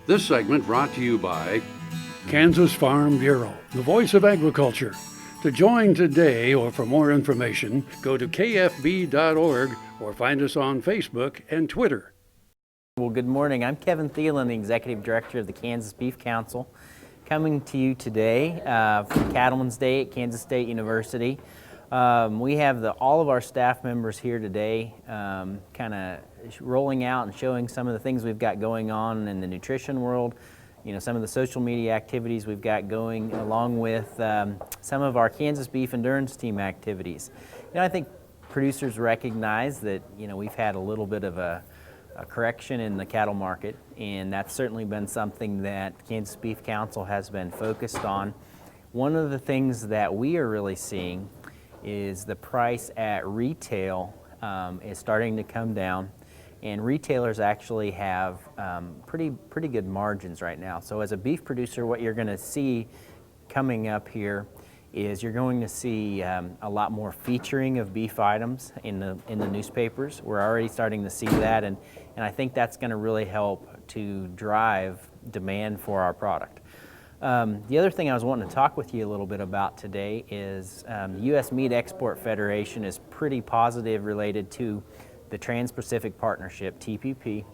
This segment brought to you by Kansas Farm Bureau, the voice of agriculture. To join today or for more information, go to kfb.org or find us on Facebook and Twitter. Well, good morning. I'm Kevin Thielen, the Executive Director of the Kansas Beef Council, coming to you today for Cattlemen's Day at Kansas State University. We have all of our staff members here today kind of rolling out and showing some of the things we've got going on in the nutrition world, some of the social media activities we've got going, along with some of our Kansas Beef Endurance Team activities. I think producers recognize that we've had a little bit of a correction in the cattle market, and that's certainly been something that Kansas Beef Council has been focused on. One of the things that we are really seeing is the price at retail is starting to come down, and retailers actually have pretty good margins right now. So as a beef producer, what you're going to see coming up here is you're going to see a lot more featuring of beef items in the newspapers. We're already starting to see that, and I think that's going to really help to drive demand for our product. The other thing I was wanting to talk with you a little bit about today is the U.S. Meat Export Federation is pretty positive related to the Trans-Pacific Partnership, TPP,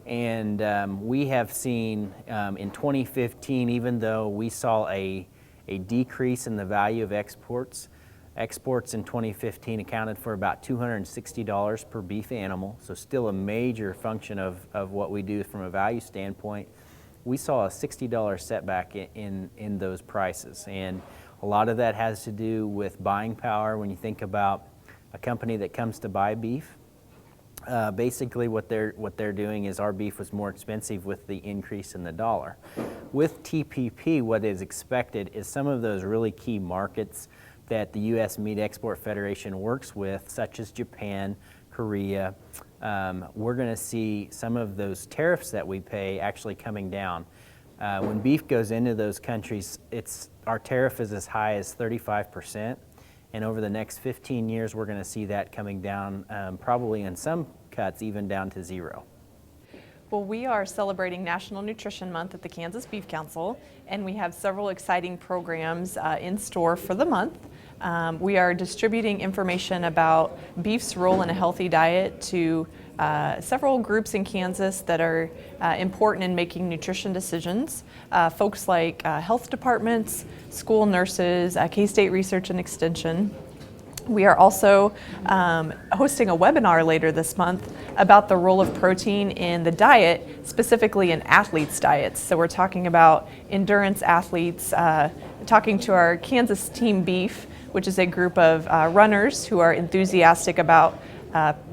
and we have seen in 2015, even though we saw a decrease in the value of exports. Exports in 2015 accounted for about $260 per beef animal, so still a major function of what we do from a value standpoint. We saw a $60 setback in those prices, and a lot of that has to do with buying power. When you think about a company that comes to buy beef, basically what they're doing is our beef was more expensive with the increase in the dollar. With TPP, what is expected is some of those really key markets that the U.S. Meat Export Federation works with, such as Japan, Korea, we're going to see some of those tariffs that we pay actually coming down. When beef goes into those countries, our tariff is as high as 35%, and over the next 15 years, we're going to see that coming down, probably in some cuts even down to zero. Well, we are celebrating National Nutrition Month at the Kansas Beef Council, and we have several exciting programs in store for the month. We are distributing information about beef's role in a healthy diet to several groups in Kansas that are important in making nutrition decisions. Folks like health departments, school nurses, K-State Research and Extension. We are also hosting a webinar later this month about the role of protein in the diet, specifically in athletes' diets. So we're talking about endurance athletes, talking to our Kansas Team Beef, which is a group of runners who are enthusiastic about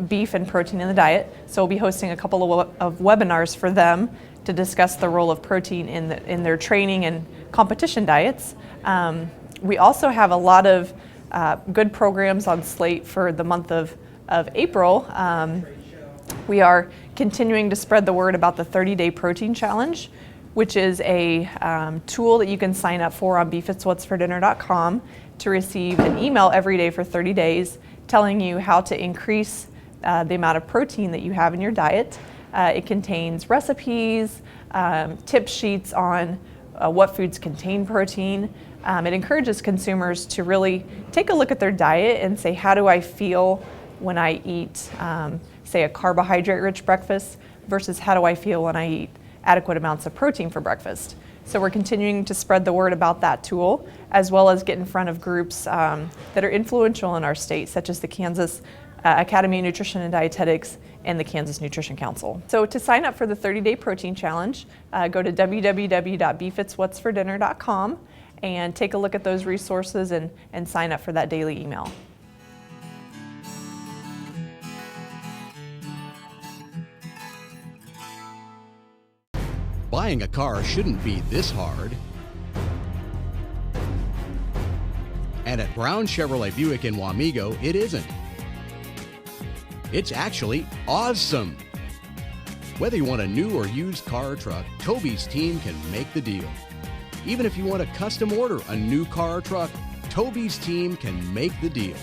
beef and protein in the diet. So we'll be hosting a couple of webinars for them to discuss the role of protein in their training and competition diets. We also have a lot of good programs on slate for the month of April. We are continuing to spread the word about the 30-day protein challenge, which is a tool that you can sign up for on beefitswhatsfordinner.com to receive an email every day for 30 days telling you how to increase the amount of protein that you have in your diet. It contains recipes, tip sheets on what foods contain protein. It encourages consumers to really take a look at their diet and say, how do I feel when I eat, say, a carbohydrate-rich breakfast versus how do I feel when I eat adequate amounts of protein for breakfast. So we're continuing to spread the word about that tool, as well as get in front of groups that are influential in our state, such as the Kansas Academy of Nutrition and Dietetics and the Kansas Nutrition Council. So to sign up for the 30-day protein challenge, go to www.beefitswhatsfordinner.com and take a look at those resources and sign up for that daily email. Buying a car shouldn't be this hard. And at Brown Chevrolet Buick in Wamego, it isn't. It's actually awesome. Whether you want a new or used car or truck, Toby's team can make the deal. Even if you want to custom order a new car or truck, Toby's team can make the deal.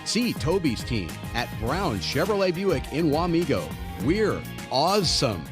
See Toby's team at Brown Chevrolet Buick in Wamego. We're awesome.